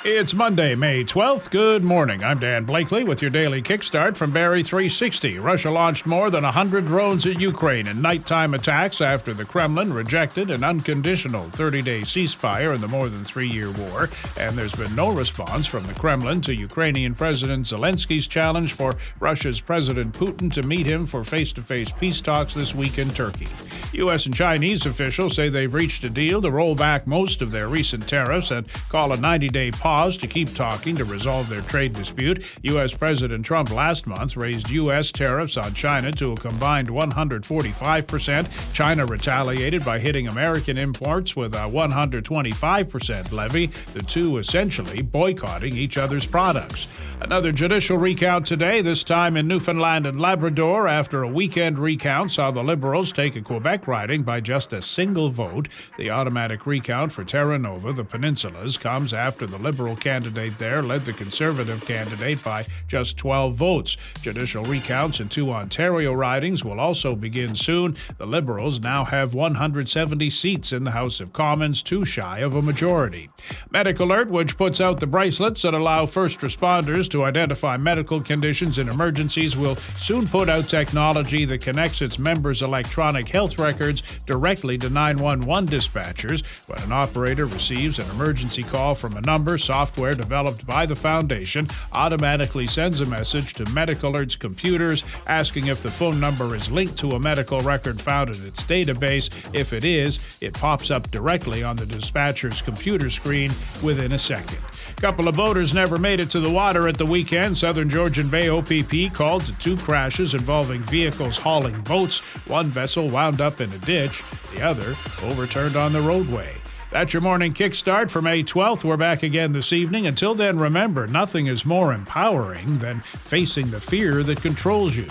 It's Monday, May 12th. Good morning. I'm Dan Blakely with your Daily Kickstart from Barrie 360. Russia launched more than 100 drones at Ukraine in nighttime attacks after the Kremlin rejected an unconditional 30-day ceasefire in the more than 3-year war, and there's been no response from the Kremlin to Ukrainian President Zelensky's challenge for Russia's President Putin to meet him for face-to-face peace talks this week in Turkey. U.S. and Chinese officials say they've reached a deal to roll back most of their recent tariffs and call a 90-day pause to keep talking to resolve their trade dispute. U.S. President Trump last month raised U.S. tariffs on China to a combined 145%. China retaliated by hitting American imports with a 125% levy, the two essentially boycotting each other's products. Another judicial recount today, this time in Newfoundland and Labrador, after a weekend recount saw the Liberals take a Quebec riding by just a single vote. The automatic recount for Terra Nova, the Peninsulas, comes after the Liberal candidate there led the Conservative candidate by just 12 votes. Judicial recounts in 2 Ontario ridings will also begin soon. The Liberals now have 170 seats in the House of Commons, too shy of a majority. Medical Alert, which puts out the bracelets that allow first responders to identify medical conditions in emergencies, will soon put out technology that connects its members' electronic health records directly to 911 dispatchers. When an operator receives an emergency call from a number, software developed by the Foundation automatically sends a message to Medical Alert's computers asking if the phone number is linked to a medical record found in its database. If it is, it pops up directly on the dispatcher's computer screen within a second. A couple of boaters never made it to the water at the weekend. Southern Georgian Bay OPP called to 2 crashes involving vehicles hauling boats. One vessel wound up in a ditch, the other overturned on the roadway. That's your morning kickstart for May 12th. We're back again this evening. Until then, remember, nothing is more empowering than facing the fear that controls you.